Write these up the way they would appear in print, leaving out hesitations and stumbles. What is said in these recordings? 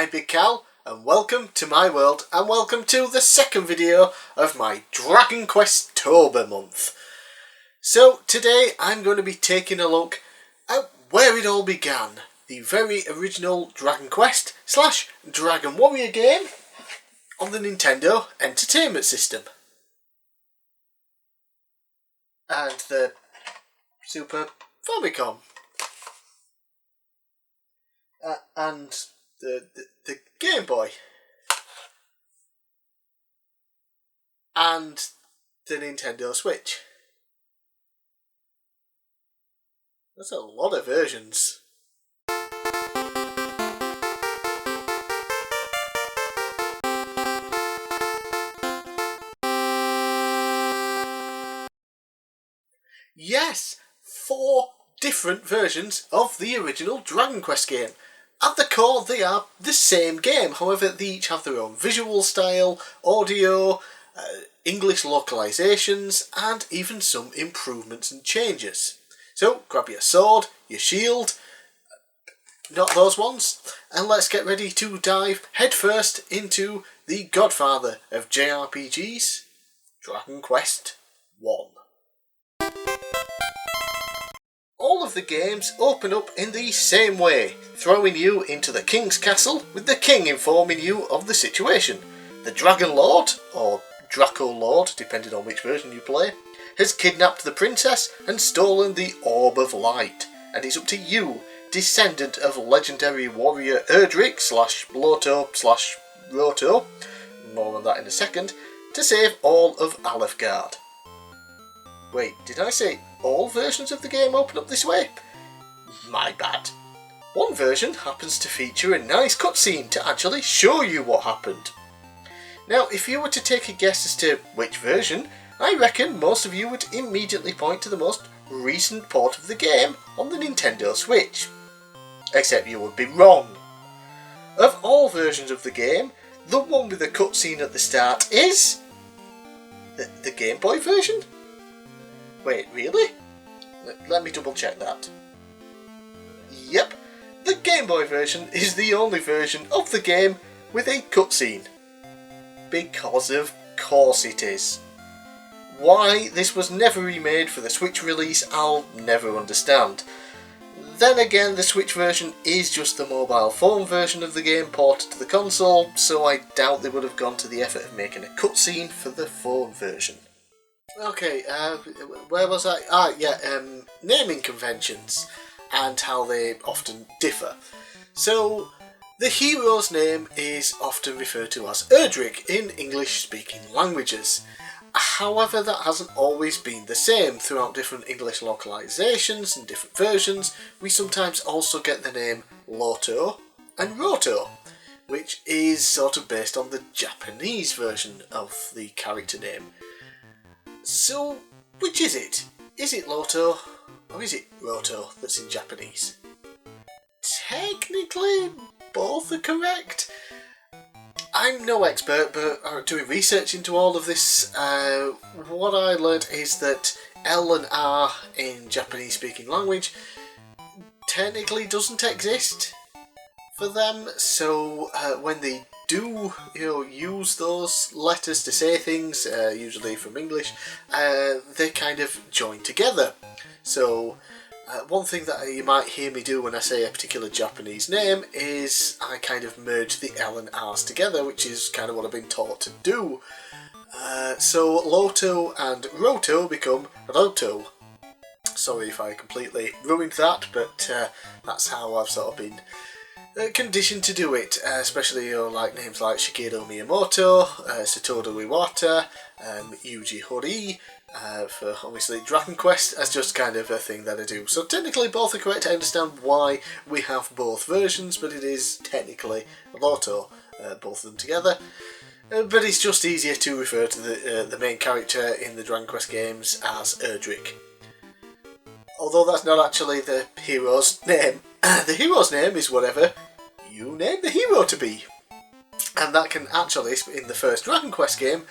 bigcal, and welcome to my world, and welcome to the second video of my Dragon Questober month. So today I'm going to be taking a look at where it all began, the very original Dragon Quest / Dragon Warrior game on the Nintendo Entertainment System. And the Super Famicom. And the Game Boy. And the Nintendo Switch. That's a lot of versions. Yes, 4 different versions of the original Dragon Quest game. At the core, they are the same game, however, they each have their own visual style, audio, English localizations, and even some improvements and changes. So, grab your sword, your shield, not those ones, and let's get ready to dive headfirst into the godfather of JRPGs, Dragon Quest 1. All of the games open up in the same way, throwing you into the king's castle with the king informing you of the situation. The Dragon Lord, or Draco Lord, depending on which version you play, has kidnapped the princess and stolen the Orb of Light, and it's up to you, descendant of legendary warrior Erdrick / Loto / Roto, more on that in a second, to save all of Alefgard. Wait, did I say all versions of the game open up this way? My bad. One version happens to feature a nice cutscene to actually show you what happened. Now, if you were to take a guess as to which version, I reckon most of you would immediately point to the most recent port of the game on the Nintendo Switch. Except you would be wrong. Of all versions of the game, the one with the cutscene at the start is the Game Boy version? Wait, really? Let me double check that. Yep, the Game Boy version is the only version of the game with a cutscene. Because of course it is. Why this was never remade for the Switch release, I'll never understand. Then again, the Switch version is just the mobile phone version of the game ported to the console, so I doubt they would have gone to the effort of making a cutscene for the phone version. Okay, where was I? Naming conventions and how they often differ. So, the hero's name is often referred to as Erdrick in English-speaking languages. However, that hasn't always been the same throughout different English localizations and different versions. We sometimes also get the name Loto and Roto, which is sort of based on the Japanese version of the character name. So, which is it? Is it Loto, or is it Roto that's in Japanese? Technically, both are correct. I'm no expert, but doing research into all of this, what I learned is that L and R in Japanese-speaking language technically doesn't exist for them, so when they do use those letters to say things, usually from English, they kind of join together. So one thing that you might hear me do when I say a particular Japanese name is I kind of merge the L and R's together, which is kind of what I've been taught to do. So Loto and Roto become Roto. Sorry if I completely ruined that, but that's how I've sort of been conditioned to do it, especially like names like Shigeru Miyamoto, Satoru Iwata, Yuji Horii, for obviously Dragon Quest as just kind of a thing that I do. So technically both are correct. I understand why we have both versions, but it is technically Loto, both of them together. But it's just easier to refer to the main character in the Dragon Quest games as Erdrick. Although that's not actually the hero's name. The hero's name is whatever you name the hero to be. And that can actually, in the first Dragon Quest game,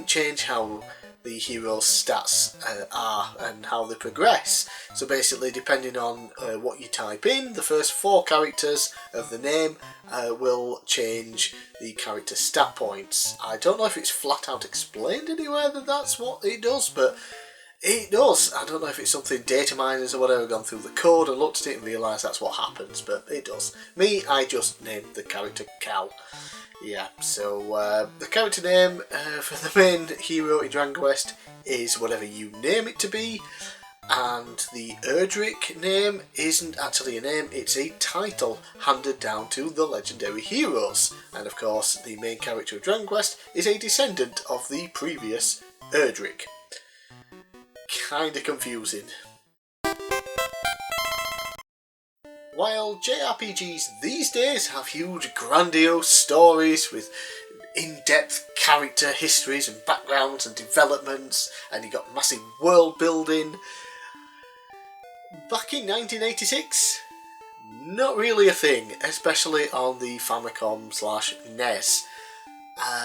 change how the hero's stats are and how they progress. So basically, depending on what you type in, the first 4 characters of the name will change the character's stat points. I don't know if it's flat out explained anywhere that that's what it does, but it does. I don't know if it's something data miners or whatever gone through the code and looked at it and realised that's what happens, but it does. Me, I just named the character Cal. Yeah, so the character name for the main hero in Dragon Quest is whatever you name it to be, and the Erdrick name isn't actually a name, it's a title handed down to the legendary heroes. And of course, the main character of Dragon Quest is a descendant of the previous Erdrick. Kinda confusing. While JRPGs these days have huge grandiose stories with in-depth character histories and backgrounds and developments, and you got massive world building, back in 1986, not really a thing, especially on the Famicom/NES.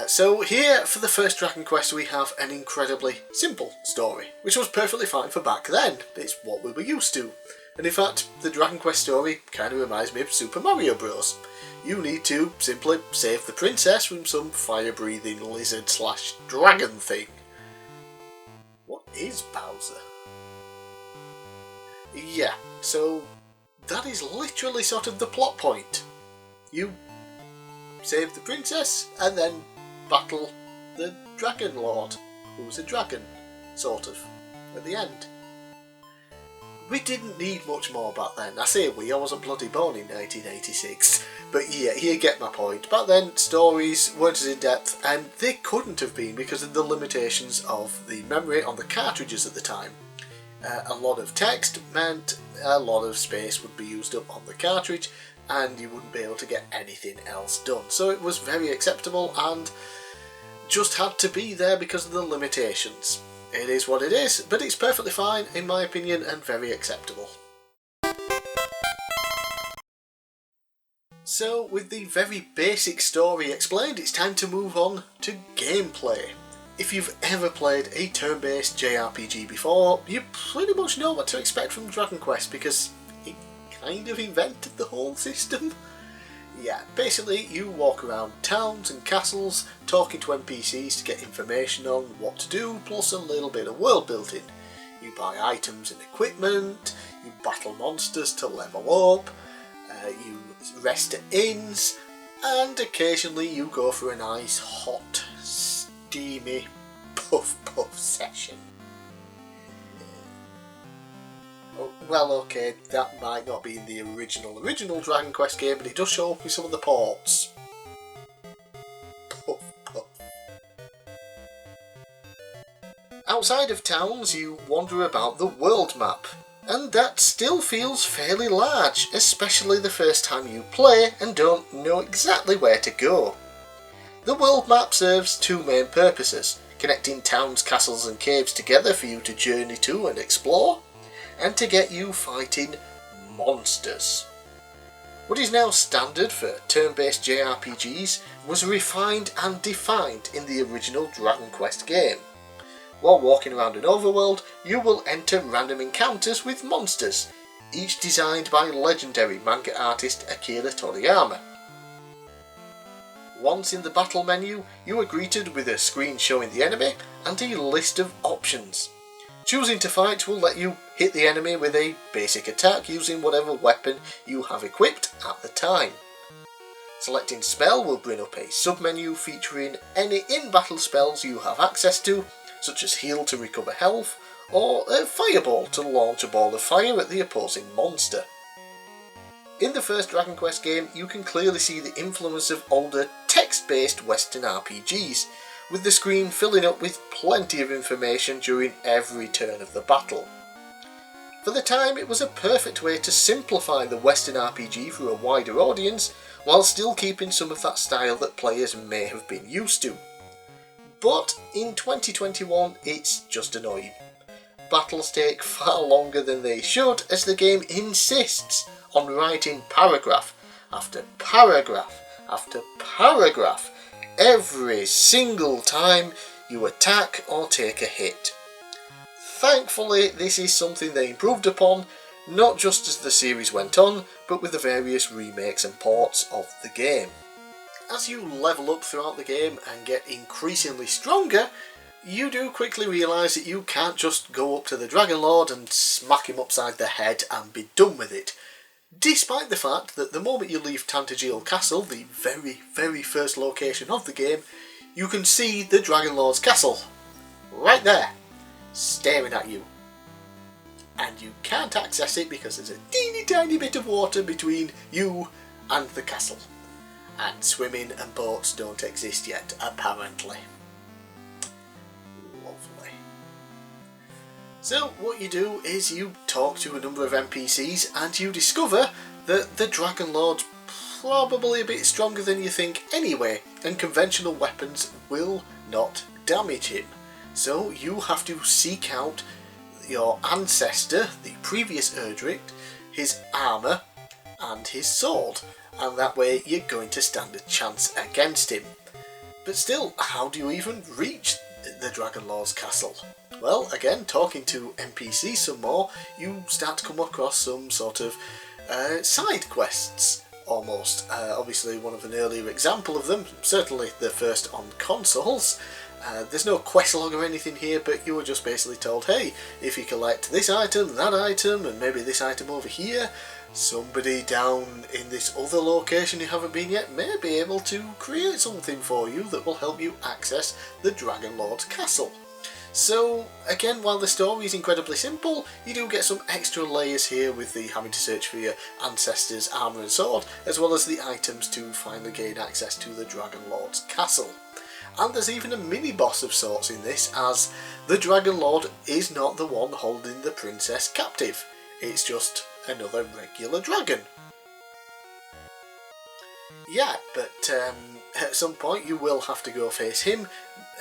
So here, for the first Dragon Quest, we have an incredibly simple story, which was perfectly fine for back then. It's what we were used to. And in fact, the Dragon Quest story kind of reminds me of Super Mario Bros. You need to simply save the princess from some fire-breathing lizard/dragon thing. What is Bowser? Yeah, so that is literally sort of the plot point. You save the princess and then battle the Dragon Lord, who's a dragon, sort of, at the end. We didn't need much more back then. I say we, I wasn't bloody born in 1986. But yeah, you get my point. Back then, stories weren't as in-depth, and they couldn't have been because of the limitations of the memory on the cartridges at the time. A lot of text meant a lot of space would be used up on the cartridge, and you wouldn't be able to get anything else done. So it was very acceptable and just had to be there because of the limitations. It is what it is, but it's perfectly fine in my opinion and very acceptable. So with the very basic story explained, it's time to move on to gameplay. If you've ever played a turn-based JRPG before, you pretty much know what to expect from Dragon Quest because it kind of invented the whole system. Yeah, basically you walk around towns and castles talking to NPCs to get information on what to do, plus a little bit of world building. You buy items and equipment, you battle monsters to level up, you rest at inns, and occasionally you go for a nice hot, steamy puff session. Well, okay, that might not be in the original Dragon Quest game, but it does show up in some of the ports. Puff. Outside of towns, you wander about the world map, and that still feels fairly large, especially the first time you play and don't know exactly where to go. The world map serves 2 main purposes: connecting towns, castles and caves together for you to journey to and explore, and to get you fighting monsters. What is now standard for turn-based JRPGs was refined and defined in the original Dragon Quest game. While walking around an overworld, you will enter random encounters with monsters, each designed by legendary manga artist Akira Toriyama. Once in the battle menu, you are greeted with a screen showing the enemy and a list of options. Choosing to fight will let you hit the enemy with a basic attack using whatever weapon you have equipped at the time. Selecting spell will bring up a submenu featuring any in-battle spells you have access to, such as heal to recover health, or a fireball to launch a ball of fire at the opposing monster. In the first Dragon Quest game, you can clearly see the influence of older text-based Western RPGs, with the screen filling up with plenty of information during every turn of the battle. For the time, it was a perfect way to simplify the Western RPG for a wider audience, while still keeping some of that style that players may have been used to. But in 2021, it's just annoying. Battles take far longer than they should, as the game insists on writing paragraph after paragraph after paragraph every single time you attack or take a hit. Thankfully, this is something they improved upon, not just as the series went on, but with the various remakes and ports of the game. As you level up throughout the game and get increasingly stronger, you do quickly realise that you can't just go up to the Dragon Lord and smack him upside the head and be done with it. Despite the fact that the moment you leave Tantagel Castle, the very first location of the game, you can see the Dragon Lord's castle. Right there, staring at you. And you can't access it because there's a teeny tiny bit of water between you and the castle. And swimming and boats don't exist yet, apparently. Lovely. So what you do is you talk to a number of NPCs and you discover that the Dragon Lord's probably a bit stronger than you think anyway, and conventional weapons will not damage him. So you have to seek out your ancestor, the previous Erdrick, his armour and his sword, and that way you're going to stand a chance against him. But still, how do you even reach the Dragon Lord's castle? Well, again, talking to NPCs some more, you start to come across some sort of side quests, almost. Obviously one of an earlier example of them, certainly the first on consoles. There's no quest log or anything here, but you were just basically told, hey, if you collect this item, that item, and maybe this item over here, somebody down in this other location you haven't been yet may be able to create something for you that will help you access the Dragon Lord's castle. So again, while the story is incredibly simple, you do get some extra layers here with the having to search for your ancestors' armour and sword, as well as the items to finally gain access to the Dragon Lord's castle. And there's even a mini-boss of sorts in this, as the Dragon Lord is not the one holding the princess captive. It's just another regular dragon. Yeah, but at some point you will have to go face him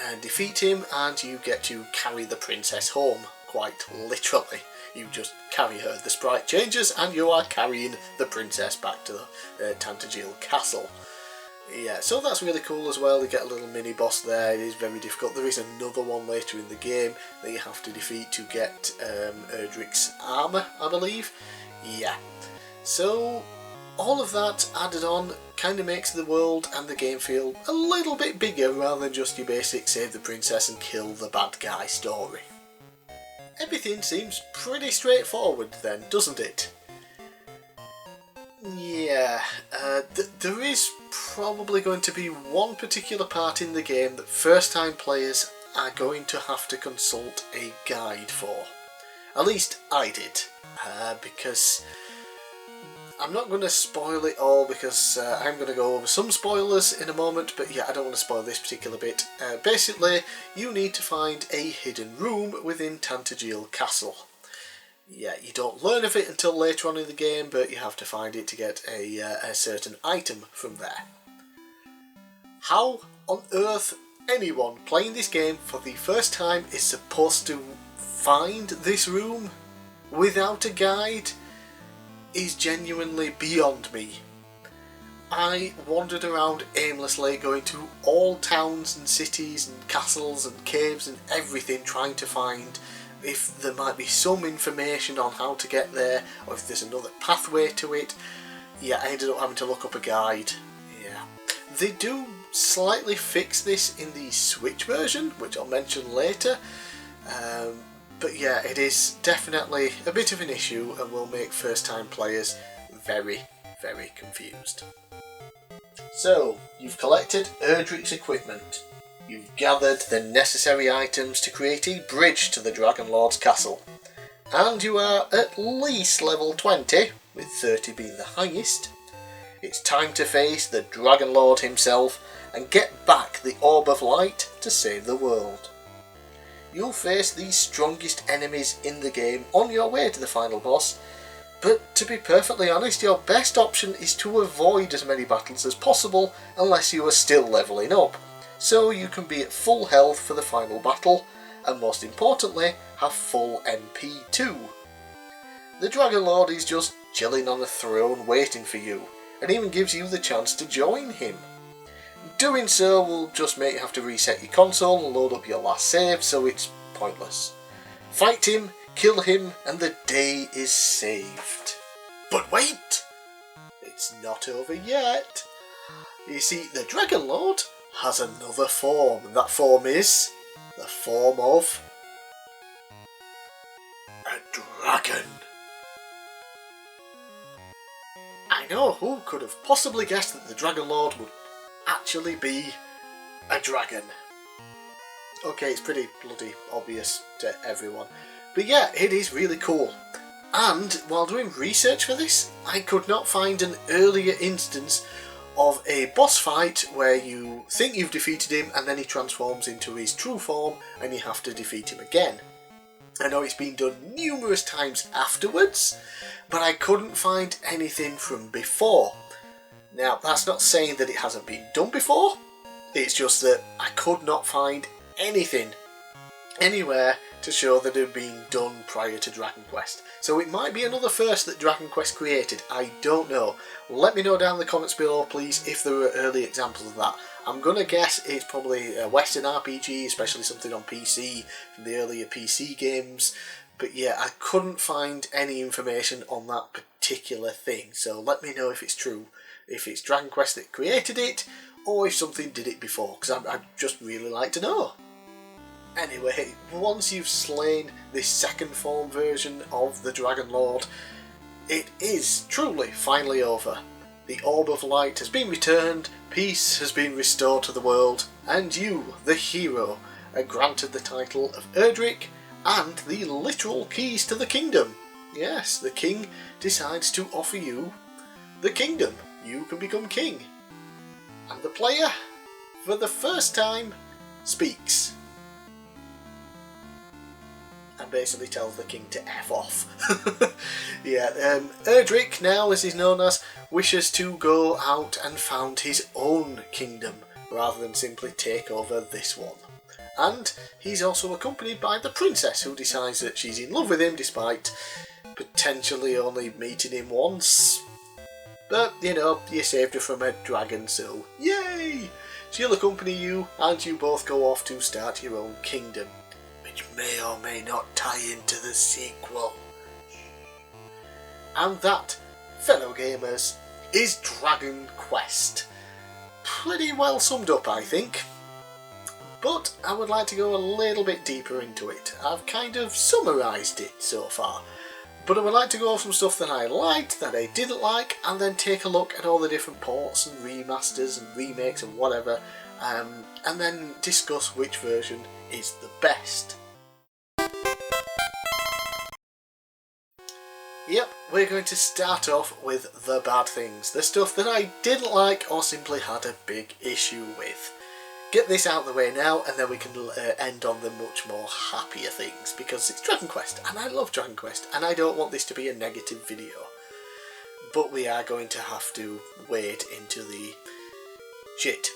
and defeat him, and you get to carry the princess home, quite literally. You just carry her, the sprite changes, and you are carrying the princess back to the Tantagel Castle. Yeah, so that's really cool as well. You get a little mini boss there. It is very difficult. There is another one later in the game that you have to defeat to get Erdrick's armour, I believe. Yeah, so all of that added on kind of makes the world and the game feel a little bit bigger rather than just your basic save the princess and kill the bad guy story. Everything seems pretty straightforward then, doesn't it? Yeah, there is probably going to be one particular part in the game that first time players are going to have to consult a guide for. At least I did, because I'm not going to spoil it all, because I'm going to go over some spoilers in a moment, but yeah, I don't want to spoil this particular bit. Basically, you need to find a hidden room within Tantagel Castle. Yeah, you don't learn of it until later on in the game, but you have to find it to get a certain item from there. How on earth anyone playing this game for the first time is supposed to find this room without a guide is genuinely beyond me. I wandered around aimlessly, going to all towns and cities and castles and caves and everything, trying to find if there might be some information on how to get there, or if there's another pathway to it. Yeah, I ended up having to look up a guide. Yeah, they do slightly fix this in the Switch version, which I'll mention later, but yeah, it is definitely a bit of an issue and will make first time players very confused. So, you've collected Erdrick's equipment. You've gathered the necessary items to create a bridge to the Dragon Lord's castle, and you are at least level 20, with 30 being the highest. It's time to face the Dragon Lord himself and get back the Orb of Light to save the world. You'll face the strongest enemies in the game on your way to the final boss, but to be perfectly honest, your best option is to avoid as many battles as possible unless you are still levelling up, so you can be at full health for the final battle, and most importantly, have full MP too. The Dragon Lord is just chilling on a throne waiting for you, and even gives you the chance to join him. Doing so will just make you have to reset your console and load up your last save, so it's pointless. Fight him, kill him, and the day is saved. But wait! It's not over yet. You see, the Dragon Lord has another form, and that form is the form of a dragon. I know, who could have possibly guessed that the Dragon Lord would actually be a dragon? Okay, it's pretty bloody obvious to everyone. But yeah, it is really cool. And while doing research for this, I could not find an earlier instance of a boss fight where you think you've defeated him and then he transforms into his true form and you have to defeat him again. I know it's been done numerous times afterwards, but I couldn't find anything from before. Now, that's not saying that it hasn't been done before, it's just that I could not find anything anywhere to show that it had been done prior to Dragon Quest. So it might be another first that Dragon Quest created, I don't know. Let me know down in the comments below please if there are early examples of that. I'm gonna guess it's probably a Western RPG, especially something on PC from the earlier PC games. But yeah, I couldn't find any information on that particular thing, so let me know if it's true. If it's Dragon Quest that created it, or if something did it before, because I'd just really like to know. Anyway, once you've slain this second form version of the Dragon Lord, it is truly finally over. The Orb of Light has been returned, peace has been restored to the world, and you, the hero, are granted the title of Erdrick and the literal keys to the kingdom. Yes, the king decides to offer you the kingdom. You can become king. And the player, for the first time, speaks. And basically tells the king to F off. Yeah, Erdrick, now as he's known as, wishes to go out and found his own kingdom, rather than simply take over this one. And he's also accompanied by the princess, who decides that she's in love with him despite potentially only meeting him once. But, you know, you saved her from a dragon, so yay! She'll accompany you, and you both go off to start your own kingdom, which may or may not tie into the sequel. And that, fellow gamers, is Dragon Quest. Pretty well summed up, I think. But I would like to go a little bit deeper into it. I've kind of summarised it so far. But I would like to go over some stuff that I liked, that I didn't like, and then take a look at all the different ports and remasters and remakes and whatever, and then discuss which version is the best. Yep, we're going to start off with the bad things, the stuff that I didn't like or simply had a big issue with. Get this out of the way now, and then we can end on the much more happier things, because it's Dragon Quest, and I love Dragon Quest, and I don't want this to be a negative video. But we are going to have to wade into the shit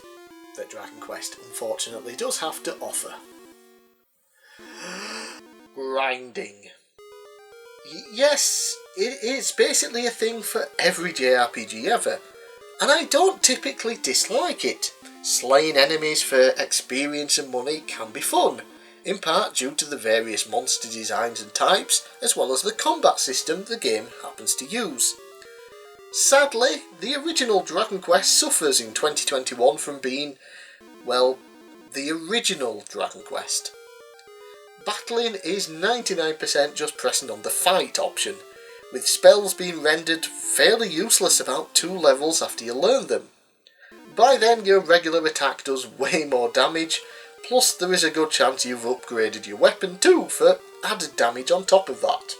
that Dragon Quest unfortunately does have to offer. Grinding. Yes, it is basically a thing for every JRPG ever, and I don't typically dislike it. Slaying enemies for experience and money can be fun, in part due to the various monster designs and types, as well as the combat system the game happens to use. Sadly, the original Dragon Quest suffers in 2021 from being, well, the original Dragon Quest. Battling is 99% just pressing on the fight option, with spells being rendered fairly useless about 2 levels after you learn them. By then your regular attack does way more damage, plus there is a good chance you've upgraded your weapon too for added damage on top of that.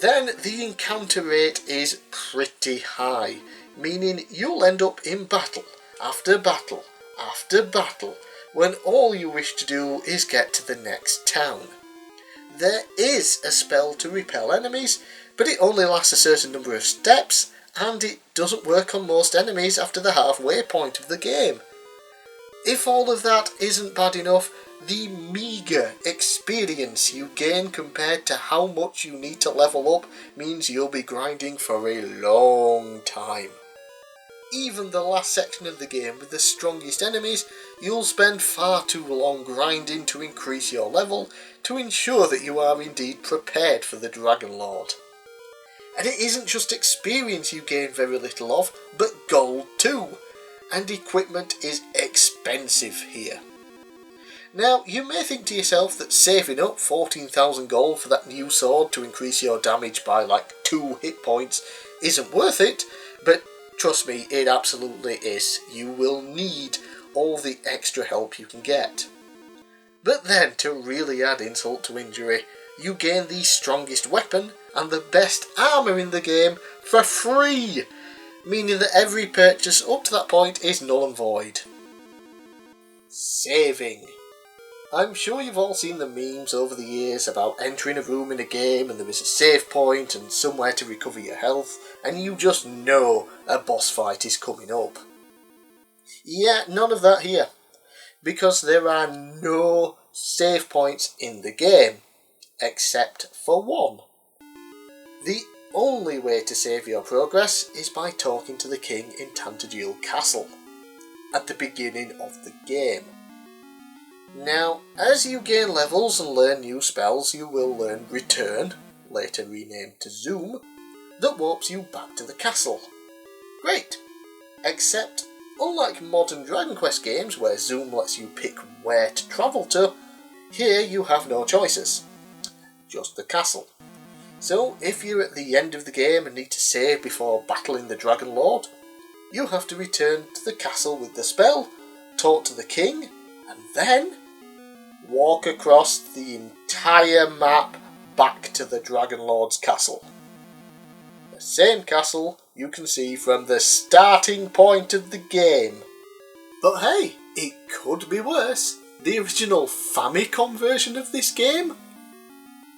Then the encounter rate is pretty high, meaning you'll end up in battle after battle after battle when all you wish to do is get to the next town. There is a spell to repel enemies, but it only lasts a certain number of steps, and it doesn't work on most enemies after the halfway point of the game. If all of that isn't bad enough, the meagre experience you gain compared to how much you need to level up means you'll be grinding for a long time. even the last section of the game with the strongest enemies, you'll spend far too long grinding to increase your level to ensure that you are indeed prepared for the Dragon Lord. And it isn't just experience you gain very little of, but gold too, and equipment is expensive here. Now, you may think to yourself that saving up 14,000 gold for that new sword to increase your damage by like 2 hit points isn't worth it, but trust me, it absolutely is. You will need all the extra help you can get. But then, to really add insult to injury, you gain the strongest weapon and the best armour in the game for free, meaning that every purchase up to that point is null and void. Saving. I'm sure you've all seen the memes over the years about entering a room in a game and there is a save point and somewhere to recover your health, and you just know a boss fight is coming up. Yeah, none of that here, because there are no save points in the game, except for one. The only way to save your progress is by talking to the king in Tantajil Castle, at the beginning of the game. Now, as you gain levels and learn new spells, you will learn Return, later renamed to Zoom, that warps you back to the castle. Great! Except, unlike modern Dragon Quest games where Zoom lets you pick where to travel to, here you have no choices. Just the castle. So, if you're at the end of the game and need to save before battling the Dragon Lord, you have to return to the castle with the spell, talk to the king, and then walk across the entire map back to the Dragon Lord's castle. The same castle you can see from the starting point of the game. But hey, it could be worse. The original Famicom version of this game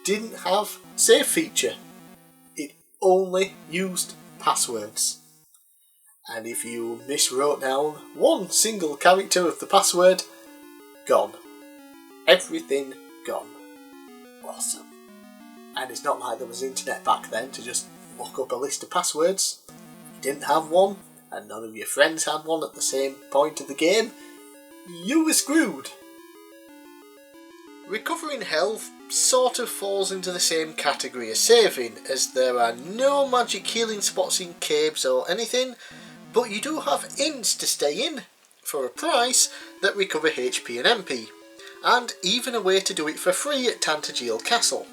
didn't have save feature. It only used passwords. And if you miswrote down one single character of the password, gone. Everything gone. Awesome. And it's not like there was internet back then to just look up a list of passwords. If you didn't have one, and none of your friends had one at the same point of the game, you were screwed. Recovering health sort of falls into the same category as saving, as there are no magic healing spots in caves or anything, but you do have inns to stay in, for a price, that recover HP and MP, and even a way to do it for free at Tantajil Castle.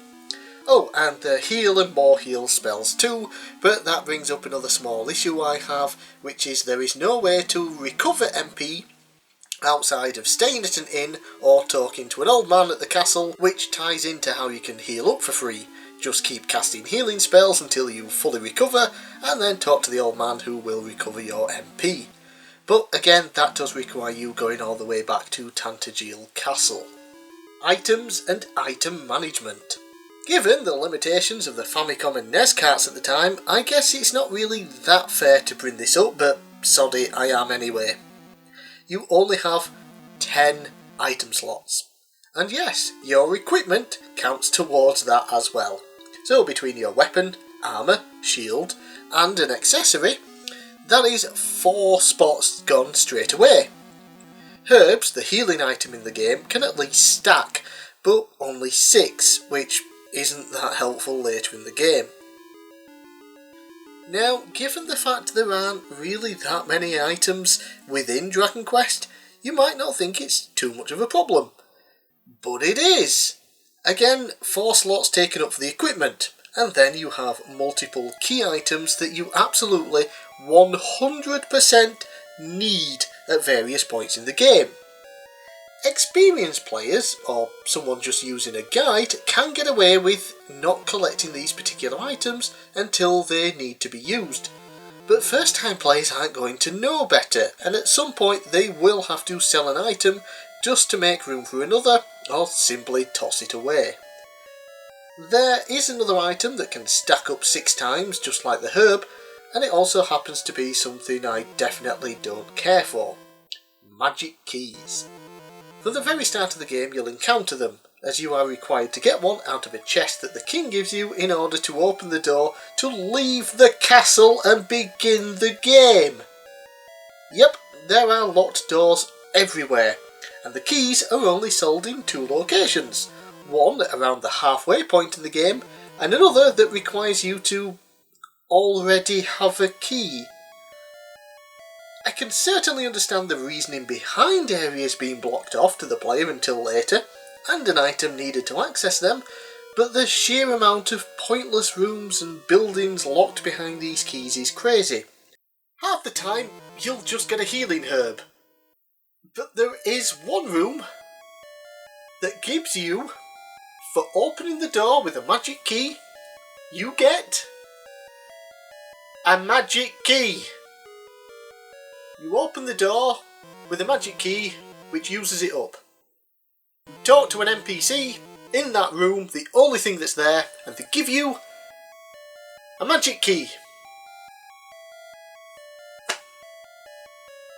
Oh, and the heal and more heal spells too, but that brings up another small issue I have, which is there is no way to recover MP outside of staying at an inn or talking to an old man at the castle, which ties into how you can heal up for free. Just keep casting healing spells until you fully recover, and then talk to the old man who will recover your MP. But again, that does require you going all the way back to Tantajil Castle. Items and item management. Given the limitations of the Famicom and NES carts at the time, I guess it's not really that fair to bring this up, but sod it, I am anyway. You only have 10 item slots. And yes, your equipment counts towards that as well. So between your weapon, armour, shield, and an accessory, that is 4 spots gone straight away. Herbs, the healing item in the game, can at least stack, but only 6, which isn't that helpful later in the game. Now, given the fact there aren't really that many items within Dragon Quest, you might not think it's too much of a problem. But it is! Again, 4 slots taken up for the equipment, and then you have multiple key items that you absolutely 100% need at various points in the game. Experienced players, or someone just using a guide, can get away with not collecting these particular items until they need to be used. But first time players aren't going to know better, and at some point they will have to sell an item just to make room for another, or simply toss it away. There is another item that can stack up 6 times, just like the herb, and it also happens to be something I definitely don't care for. Magic keys. From the very start of the game you'll encounter them, as you are required to get one out of a chest that the king gives you in order to open the door to leave the castle and begin the game. Yep, there are locked doors everywhere, and the keys are only sold in 2 locations. One around the halfway point in the game, and another that requires you to already have a key. I can certainly understand the reasoning behind areas being blocked off to the player until later, and an item needed to access them, but the sheer amount of pointless rooms and buildings locked behind these keys is crazy. Half the time, you'll just get a healing herb. But there is one room that gives you, for opening the door with a magic key, you get a magic key. You open the door with a magic key which uses it up. You talk to an NPC in that room, the only thing that's there, and they give you a magic key.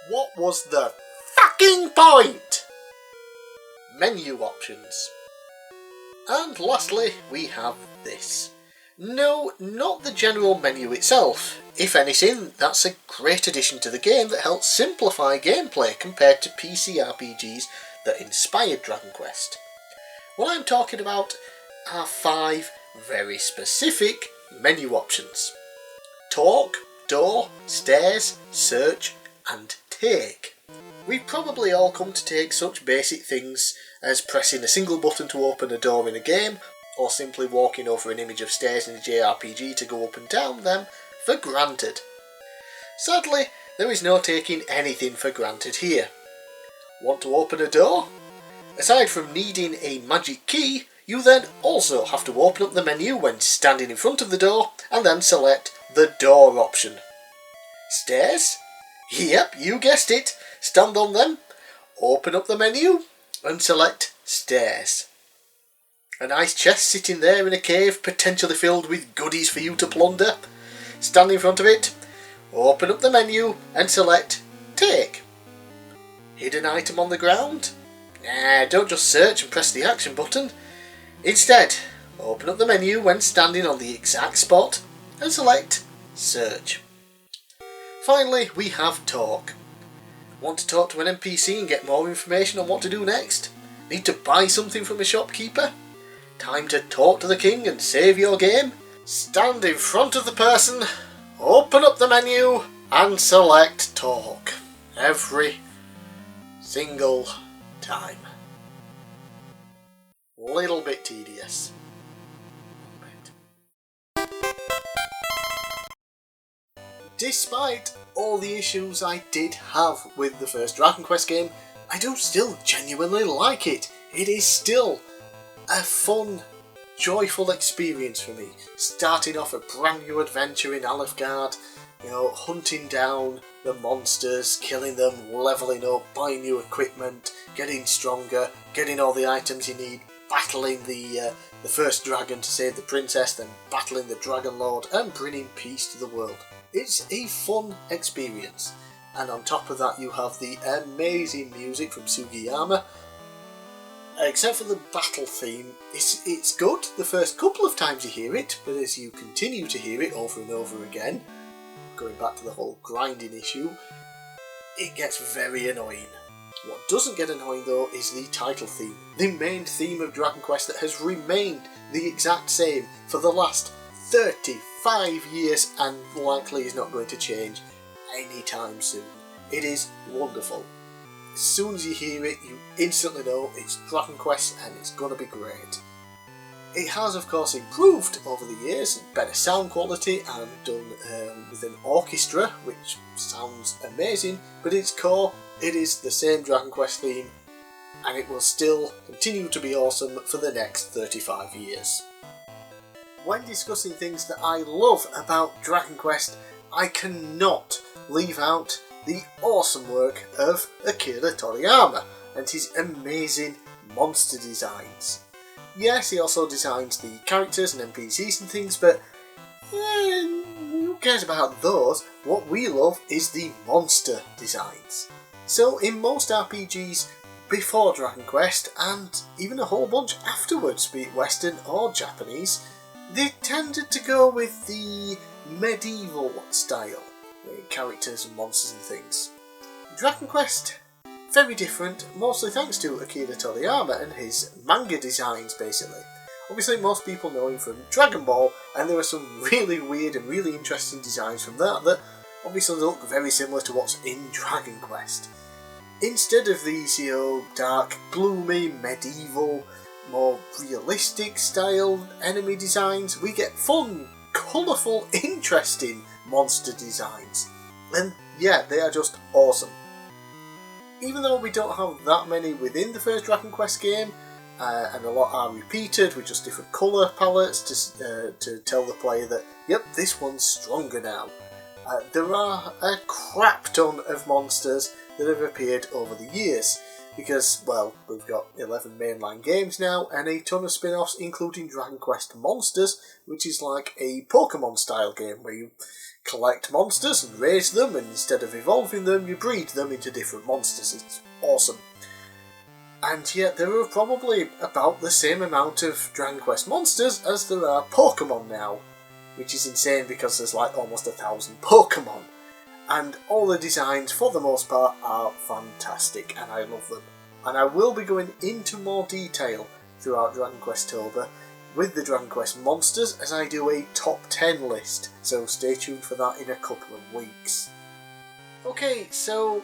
What was the fucking point? Menu options. And lastly, we have this. No, not the general menu itself. If anything, that's a great addition to the game that helps simplify gameplay compared to PC RPGs that inspired Dragon Quest. What I'm talking about are 5 very specific menu options. Talk, door, stairs, search, and take. We've probably all come to take such basic things as pressing a single button to open a door in a game, or simply walking over an image of stairs in a JRPG to go up and down them, for granted. Sadly, there is no taking anything for granted here. Want to open a door? Aside from needing a magic key, you then also have to open up the menu when standing in front of the door, and then select the door option. Stairs? Yep, you guessed it. Stand on them, open up the menu, and select stairs. A nice chest sitting there in a cave, potentially filled with goodies for you to plunder. Stand in front of it, open up the menu, and select take. Hidden item on the ground? Nah, don't just search and press the action button. Instead, open up the menu when standing on the exact spot, and select search. Finally, we have talk. Want to talk to an NPC and get more information on what to do next? Need to buy something from a shopkeeper? Time to talk to the king and save your game? Stand in front of the person, open up the menu, and select talk. Every single time. Little bit tedious. Despite all the issues I did have with the first Dragon Quest game, I do still genuinely like it. It is still a fun, joyful experience for me. Starting off a brand new adventure in Alefgard, hunting down the monsters, killing them, leveling up, buying new equipment, getting stronger, getting all the items you need, battling the first dragon to save the princess, then battling the Dragon Lord, and bringing peace to the world. It's a fun experience, and on top of that you have the amazing music from Sugiyama. Except for the battle theme, it's good the first couple of times you hear it, but as you continue to hear it over and over again, going back to the whole grinding issue, it gets very annoying. What doesn't get annoying though is the title theme, the main theme of Dragon Quest that has remained the exact same for the last 35 years and likely is not going to change anytime soon. It is wonderful. As soon as you hear it, you instantly know it's Dragon Quest and it's going to be great. It has of course improved over the years, better sound quality and done with an orchestra, which sounds amazing, but its core, it is the same Dragon Quest theme and it will still continue to be awesome for the next 35 years. When discussing things that I love about Dragon Quest, I cannot leave out the awesome work of Akira Toriyama and his amazing monster designs. Yes, he also designs the characters and NPCs and things, but who cares about those? What we love is the monster designs. So in most RPGs before Dragon Quest, and even a whole bunch afterwards, be it Western or Japanese, they tended to go with the medieval style, characters and monsters and things. Dragon Quest, very different, mostly thanks to Akira Toriyama and his manga designs basically. Obviously most people know him from Dragon Ball, and there are some really weird and really interesting designs from that obviously look very similar to what's in Dragon Quest. Instead of these, dark, gloomy, medieval, more realistic style enemy designs, we get fun, colourful, interesting monster designs. And yeah, they are just awesome. Even though we don't have that many within the first Dragon Quest game, and a lot are repeated with just different colour palettes to tell the player that, yep, this one's stronger now. There are a crap ton of monsters that have appeared over the years, because, well, we've got 11 mainline games now and a ton of spin-offs including Dragon Quest Monsters, which is like a Pokemon style game where you collect monsters and raise them, and instead of evolving them you breed them into different monsters. It's awesome. And yet there are probably about the same amount of Dragon Quest monsters as there are Pokemon now, which is insane because there's like almost 1,000 Pokemon. And all the designs, for the most part, are fantastic and I love them. And I will be going into more detail throughout Dragon Questober with the Dragon Quest monsters as I do a top 10 list, so stay tuned for that in a couple of weeks. Okay, so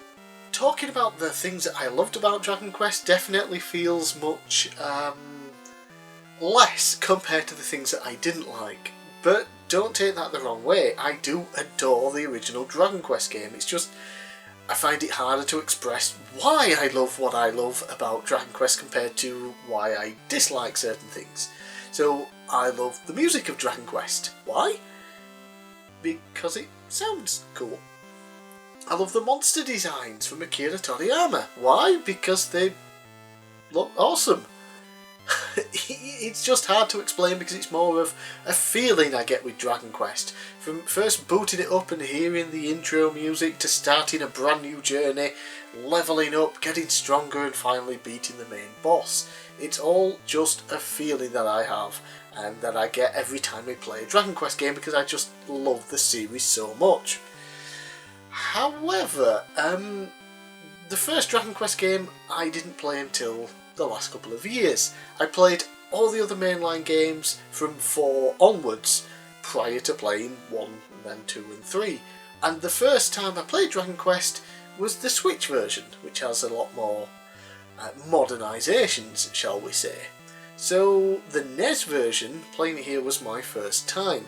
talking about the things that I loved about Dragon Quest definitely feels much less compared to the things that I didn't like. But don't take that the wrong way, I do adore the original Dragon Quest game. It's just, I find it harder to express why I love what I love about Dragon Quest compared to why I dislike certain things. So, I love the music of Dragon Quest. Why? Because it sounds cool. I love the monster designs from Akira Toriyama. Why? Because they look awesome. It's just hard to explain because it's more of a feeling I get with Dragon Quest. From first booting it up and hearing the intro music to starting a brand new journey, levelling up, getting stronger and finally beating the main boss. It's all just a feeling that I have and that I get every time I play a Dragon Quest game because I just love the series so much. However, the first Dragon Quest game I didn't play until the last couple of years. I played all the other mainline games from 4 onwards prior to playing 1 and then 2 and 3. And the first time I played Dragon Quest was the Switch version, which has a lot more modernisations, shall we say. So the NES version, playing it here, was my first time.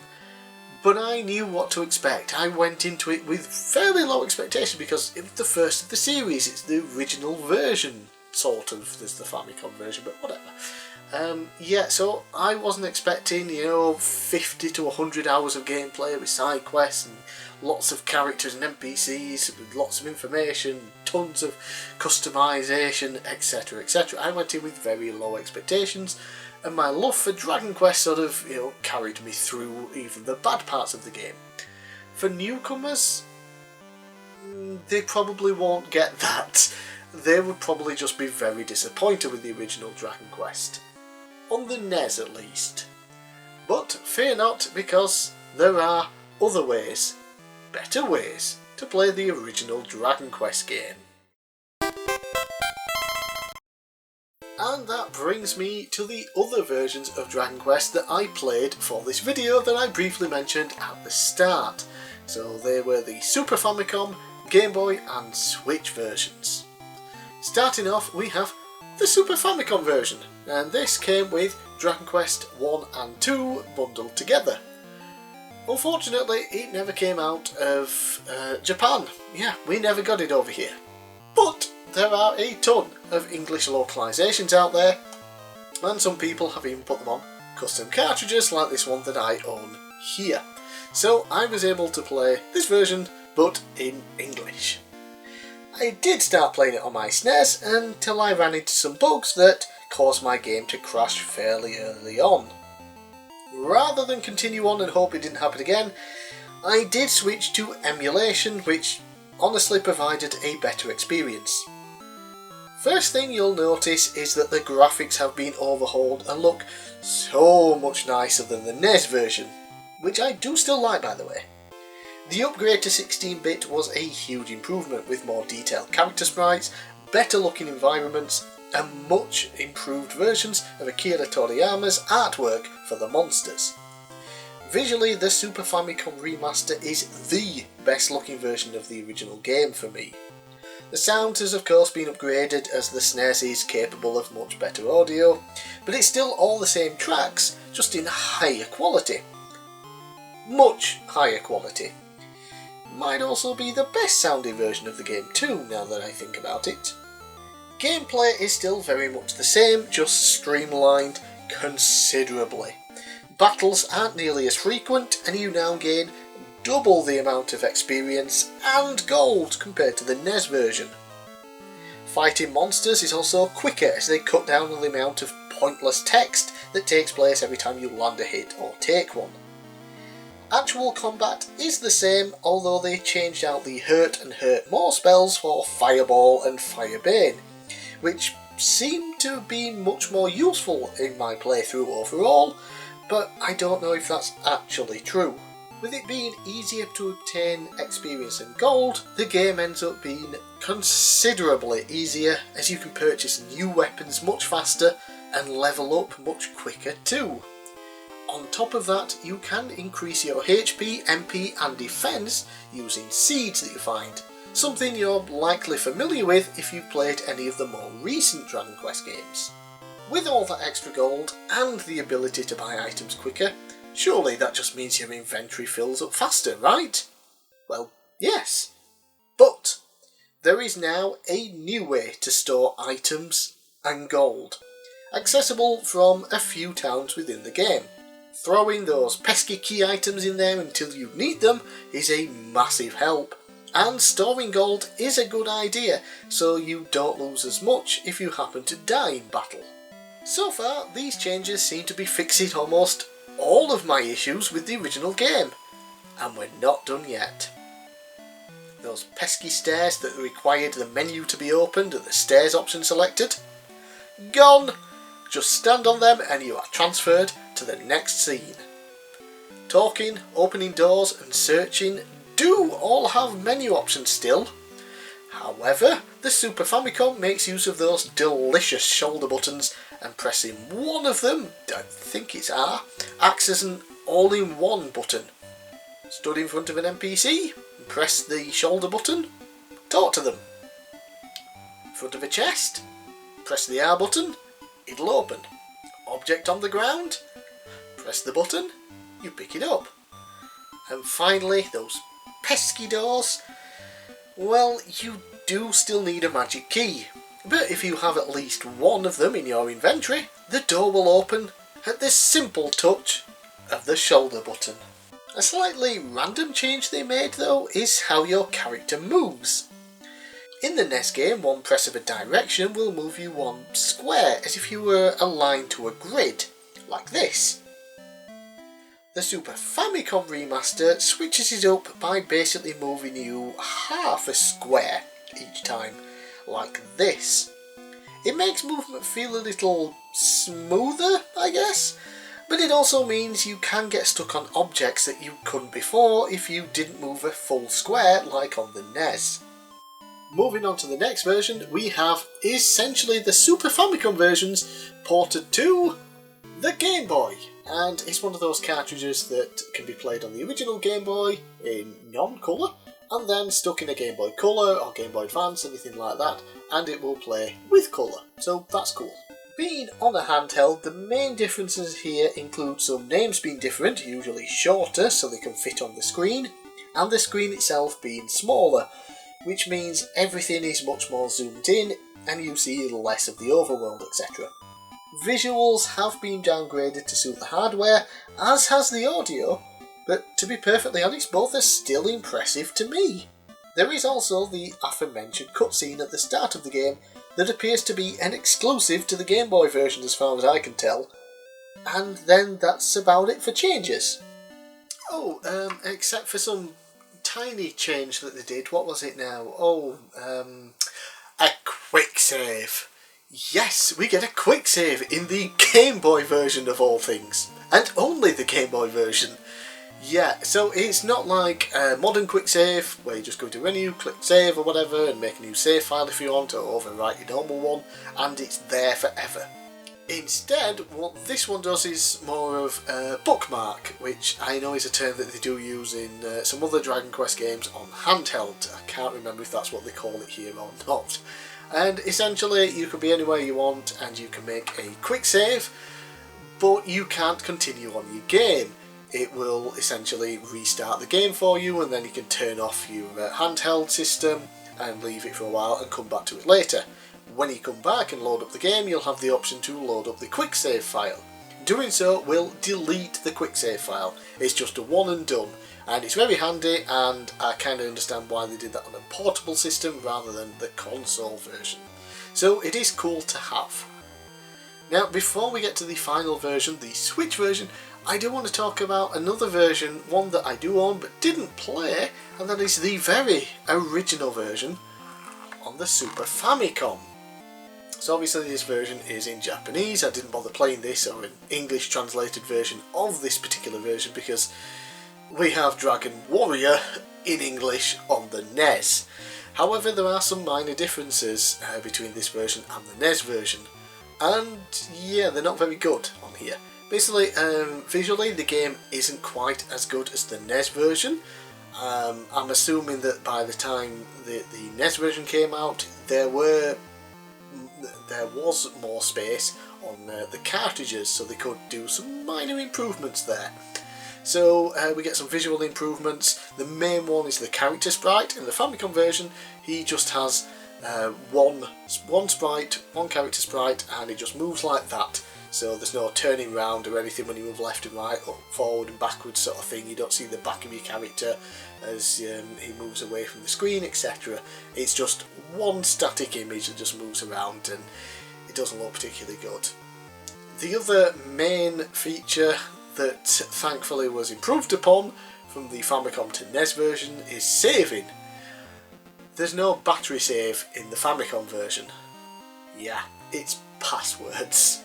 But I knew what to expect. I went into it with fairly low expectations because it was the first of the series. It's the original version, sort of. There's the Famicom version, but whatever. Yeah, so I wasn't expecting, 50 to 100 hours of gameplay with side quests and lots of characters and NPCs with lots of information, tons of customization, etc, etc. I went in with very low expectations, and my love for Dragon Quest sort of, carried me through even the bad parts of the game. For newcomers, they probably won't get that. They would probably just be very disappointed with the original Dragon Quest. On the NES at least. But fear not, because there are other ways, better ways, to play the original Dragon Quest game. And that brings me to the other versions of Dragon Quest that I played for this video that I briefly mentioned at the start. So they were the Super Famicom, Game Boy and Switch versions. Starting off, we have the Super Famicom version, and this came with Dragon Quest 1 and 2 bundled together. Unfortunately, it never came out of Japan. Yeah, we never got it over here. But there are a ton of English localisations out there, and some people have even put them on custom cartridges like this one that I own here. So I was able to play this version, but in English. I did start playing it on my SNES until I ran into some bugs that caused my game to crash fairly early on. Rather than continue on and hope it didn't happen again, I did switch to emulation, which honestly provided a better experience. First thing you'll notice is that the graphics have been overhauled and look so much nicer than the NES version, which I do still like, by the way. The upgrade to 16-bit was a huge improvement with more detailed character sprites, better looking environments, and much improved versions of Akira Toriyama's artwork for the monsters. Visually, the Super Famicom remaster is the best looking version of the original game for me. The sound has of course been upgraded as the SNES is capable of much better audio, but it's still all the same tracks, just in higher quality. Much higher quality. Might also be the best sounding version of the game too, now that I think about it. Gameplay is still very much the same, just streamlined considerably. Battles aren't nearly as frequent, and you now gain double the amount of experience and gold compared to the NES version. Fighting monsters is also quicker as they cut down on the amount of pointless text that takes place every time you land a hit or take one. Actual combat is the same, although they changed out the Hurt and Hurt More spells for Fireball and Firebane, which seem to be much more useful in my playthrough overall, but I don't know if that's actually true. With it being easier to obtain experience and gold, the game ends up being considerably easier as you can purchase new weapons much faster and level up much quicker too. On top of that, you can increase your HP, MP and defense using seeds that you find, something you're likely familiar with if you've played any of the more recent Dragon Quest games. With all that extra gold and the ability to buy items quicker, surely that just means your inventory fills up faster, right? Well, yes. But there is now a new way to store items and gold, accessible from a few towns within the game. Throwing those pesky key items in there until you need them is a massive help, and storing gold is a good idea so you don't lose as much if you happen to die in battle. So far, these changes seem to be fixing almost all of my issues with the original game, and we're not done yet. Those pesky stairs that required the menu to be opened and the stairs option selected? Gone! Just stand on them and you are transferred to the next scene. Talking, opening doors and searching do all have menu options still. However, the Super Famicom makes use of those delicious shoulder buttons, and pressing one of them, I think it's R, acts as an all-in-one button. Stood in front of an NPC, press the shoulder button, talk to them. In front of a chest, press the R button, it'll open. Object on the ground, press the button, you pick it up. And finally, those pesky doors, well, you do still need a magic key, but if you have at least one of them in your inventory, the door will open at the simple touch of the shoulder button. A slightly random change they made though is how your character moves. In the NES game, one press of a direction will move you one square, as if you were aligned to a grid, like this. The Super Famicom remaster switches it up by basically moving you half a square each time, like this. It makes movement feel a little smoother, I guess, but it also means you can get stuck on objects that you couldn't before if you didn't move a full square like on the NES. Moving on to the next version, we have essentially the Super Famicom versions ported to the Game Boy, and it's one of those cartridges that can be played on the original Game Boy in non-colour, and then stuck in a Game Boy Color or Game Boy Advance, anything like that, and it will play with colour, so that's cool. Being on a handheld, the main differences here include some names being different, usually shorter so they can fit on the screen, and the screen itself being smaller, which means everything is much more zoomed in and you see less of the overworld, etc. Visuals have been downgraded to suit the hardware, as has the audio, but to be perfectly honest, both are still impressive to me. There is also the aforementioned cutscene at the start of the game that appears to be an exclusive to the Game Boy version as far as I can tell, and then that's about it for changes. Except for some tiny change that they did. What was it now? A quick save. Yes, we get a quick save in the Game Boy version of all things, and only the Game Boy version. Yeah, so it's not like a modern quick save where you just go to menu, click save or whatever and make a new save file if you want, or overwrite your normal one, and it's there forever. Instead, what this one does is more of a bookmark, which I know is a term that they do use in some other Dragon Quest games on handheld. I can't remember if that's what they call it here or not. And essentially you can be anywhere you want and you can make a quick save, but you can't continue on your game. It will essentially restart the game for you, and then you can turn off your handheld system and leave it for a while and come back to it later. When you come back and load up the game, you'll have the option to load up the quick save file. Doing so will delete the quick save file. It's just a one and done, and it's very handy, and I kind of understand why they did that on a portable system rather than the console version. So it is cool to have. Now, before we get to the final version, the Switch version, I do want to talk about another version, one that I do own but didn't play, and that is the very original version on the Super Famicom. So obviously this version is in Japanese. I didn't bother playing this or an English translated version of this particular version because we have Dragon Warrior in English on the NES. However, there are some minor differences between this version and the NES version, and yeah, they're not very good on here. Basically, visually the game isn't quite as good as the NES version. I'm assuming that by the time the NES version came out, there was more space on the cartridges, so they could do some minor improvements there. So we get some visual improvements. The main one is the character sprite. In the Famicom version, he just has one sprite, one character sprite, and it just moves like that. So there's no turning round or anything when you move left and right, up, forward and backwards sort of thing. You don't see the back of your character as he moves away from the screen, etc. It's just one static image that just moves around, and it doesn't look particularly good. The other main feature that thankfully was improved upon from the Famicom to NES version is saving. There's no battery save in the Famicom version. Yeah, it's passwords.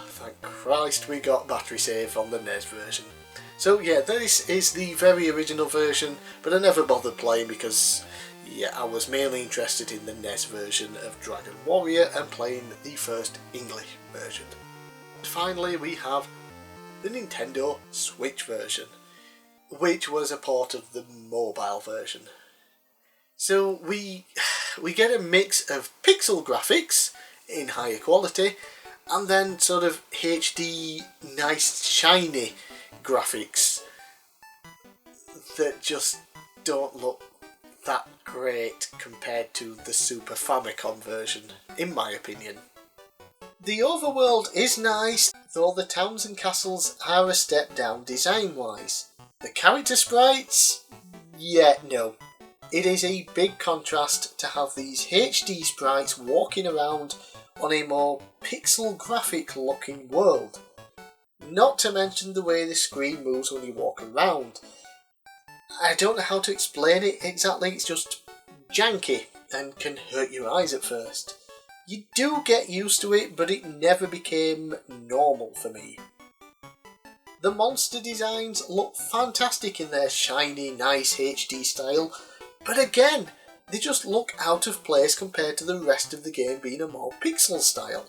Thank Christ we got battery save on the NES version. So yeah, this is the very original version, but I never bothered playing because yeah, I was mainly interested in the NES version of Dragon Warrior and playing the first English version. Finally, we have the Nintendo Switch version, which was a port of the mobile version. So we get a mix of pixel graphics in higher quality, and then sort of HD, nice, shiny graphics that just don't look that great compared to the Super Famicom version, in my opinion. The overworld is nice, though the towns and castles are a step down design-wise. The character sprites? Yeah, no. It is a big contrast to have these HD sprites walking around on a more pixel graphic looking world. Not to mention the way the screen moves when you walk around. I don't know how to explain it exactly, it's just janky and can hurt your eyes at first. You do get used to it, but it never became normal for me. The monster designs look fantastic in their shiny, nice HD style, but again, they just look out of place compared to the rest of the game being a more pixel style.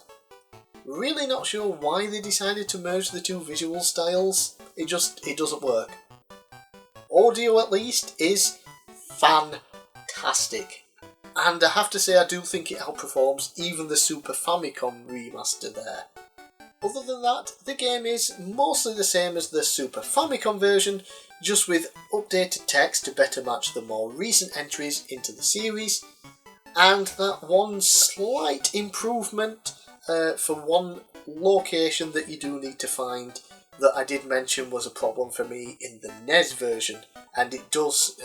Really not sure why they decided to merge the two visual styles, it doesn't work. Audio at least is fantastic, and I have to say I do think it outperforms even the Super Famicom remaster there. Other than that, the game is mostly the same as the Super Famicom version, just with updated text to better match the more recent entries into the series, and that one slight improvement for one location that you do need to find that I did mention was a problem for me in the NES version, and it does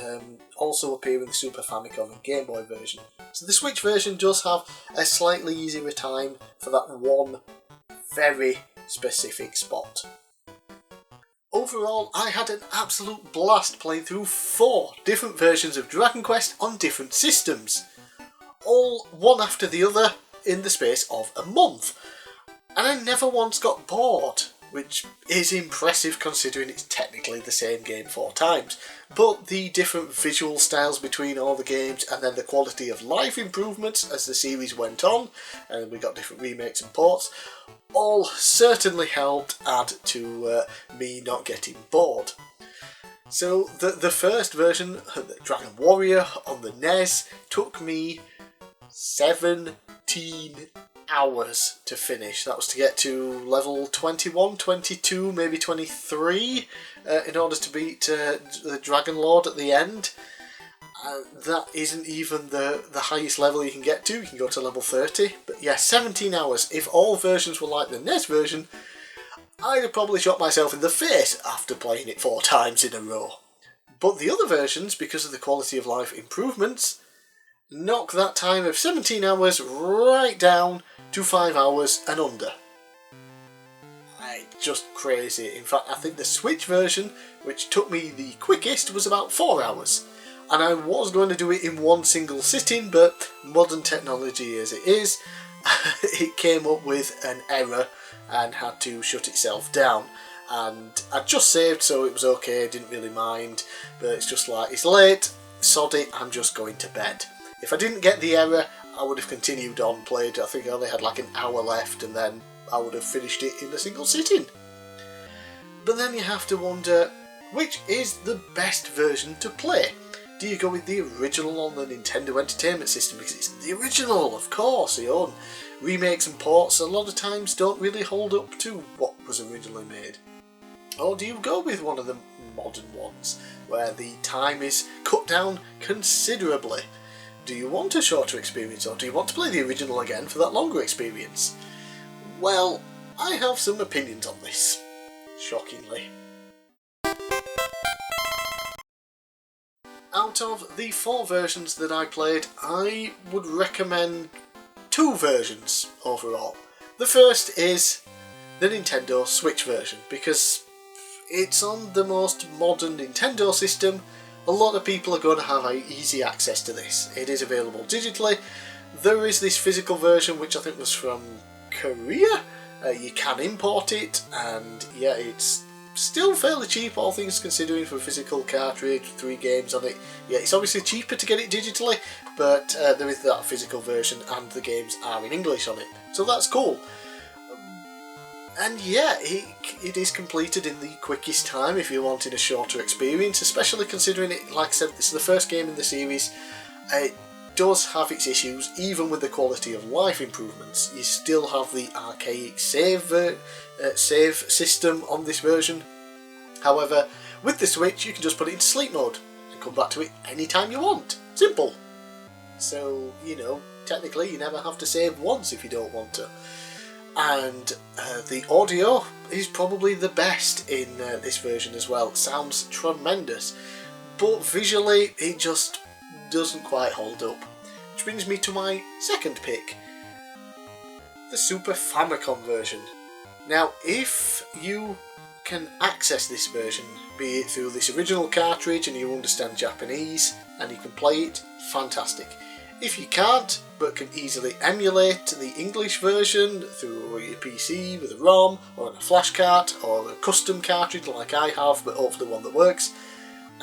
also appear in the Super Famicom and Game Boy version. So the Switch version does have a slightly easier time for that one very specific spot. Overall, I had an absolute blast playing through 4 different versions of Dragon Quest on different systems, all one after the other in the space of a month, and I never once got bored. which is impressive considering it's technically the same game 4 times. But the different visual styles between all the games, and then the quality of life improvements as the series went on, and we got different remakes and ports, all certainly helped add to me not getting bored. So the first version, Dragon Warrior on the NES, took me 17 hours to finish. That was to get to level 21, 22, maybe 23 in order to beat the Dragon Lord at the end. That isn't even the highest level you can get to. You can go to level 30. But yeah, 17 hours. If all versions were like the NES version, I'd have probably shot myself in the face after playing it 4 times in a row. But the other versions, because of the quality of life improvements, knock that time of 17 hours right down to 5 hours and under. Just crazy. In fact, I think the Switch version, which took me the quickest, was about 4 hours. And I was going to do it in one single sitting, but modern technology as it is, it came up with an error and had to shut itself down. And I just saved, so it was okay, didn't really mind. But it's just like, it's late, sod it, I'm just going to bed. If I didn't get the error, I would have continued on, played. I think I only had like an hour left, and then I would have finished it in a single sitting. But then you have to wonder, which is the best version to play? Do you go with the original on the Nintendo Entertainment System, because it's the original, of course, you know, remakes and ports a lot of times don't really hold up to what was originally made? Or do you go with one of the modern ones, where the time is cut down considerably? Do you want a shorter experience, or do you want to play the original again for that longer experience? Well, I have some opinions on this, shockingly. Out of the 4 versions that I played, I would recommend 2 versions overall. The first is the Nintendo Switch version, because it's on the most modern Nintendo system. A lot of people are going to have easy access to this. It is available digitally. There is this physical version, which I think was from Korea. You can import it, and yeah, it's still fairly cheap, all things considering, for a physical cartridge, 3 games on it. Yeah, it's obviously cheaper to get it digitally, but there is that physical version, and the games are in English on it, so that's cool. And yeah, it is completed in the quickest time if you're wanting a shorter experience, especially considering it, like I said, this is the first game in the series. It does have its issues, even with the quality of life improvements. You still have the archaic save system on this version. However, with the Switch, you can just put it into sleep mode and come back to it anytime you want. Simple. So, you know, technically you never have to save once if you don't want to. And the audio is probably the best in this version as well. It sounds tremendous, but visually it just doesn't quite hold up. Which brings me to my second pick, the Super Famicom version. Now, if you can access this version, be it through this original cartridge and you understand Japanese and you can play it, fantastic. If you can't, but can easily emulate the English version through your PC with a ROM or a flash cart or a custom cartridge like I have, but hopefully one that works,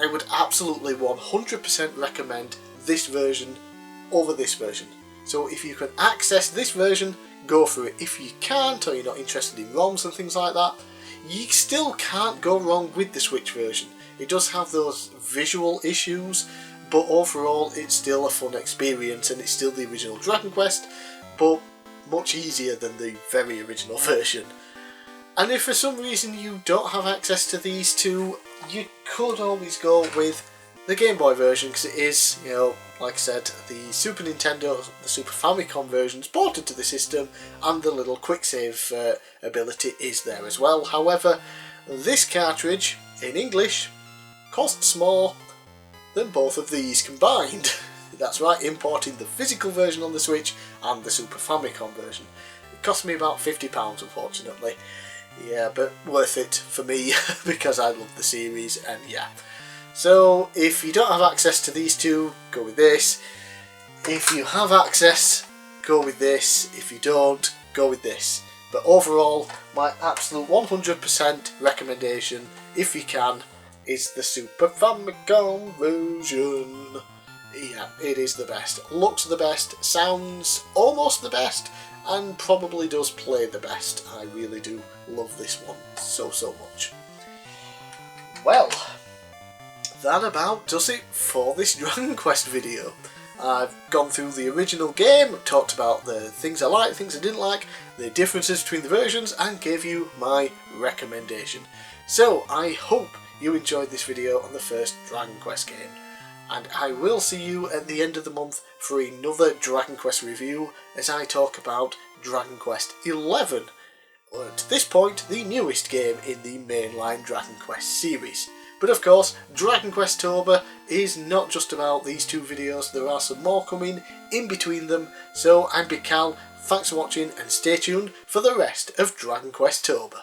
I would absolutely 100% recommend this version over this version. So if you can access this version, go for it. If you can't, or you're not interested in ROMs and things like that, you still can't go wrong with the Switch version. It does have those visual issues, but overall it's still a fun experience, and it's still the original Dragon Quest, but much easier than the very original version. And if for some reason you don't have access to these two, you could always go with the Game Boy version, because it is, you know, like I said, the Super Nintendo, the Super Famicom version is ported to the system, and the little quick save ability is there as well. However, this cartridge in English costs more than both of these combined. That's right, importing the physical version on the Switch and the Super Famicom version. It cost me about £50 unfortunately. Yeah, but worth it for me because I love the series, and yeah. So if you don't have access to these two, go with this. If you have access, go with this. If you don't, go with this. But overall, my absolute 100% recommendation, if you can, is the Super Famicom version. Yeah, it is the best. Looks the best, sounds almost the best, and probably does play the best. I really do love this one so much. Well, that about does it for this Dragon Quest video. I've gone through the original game, talked about the things I liked, things I didn't like, the differences between the versions, and gave you my recommendation. So I hope you enjoyed this video on the first Dragon Quest game, and I will see you at the end of the month for another Dragon Quest review as I talk about Dragon Quest XI. At this point, the newest game in the mainline Dragon Quest series. But of course, Dragon Questober is not just about these two videos, there are some more coming in between them. So I'm bigcal, thanks for watching and stay tuned for the rest of Dragon Questober.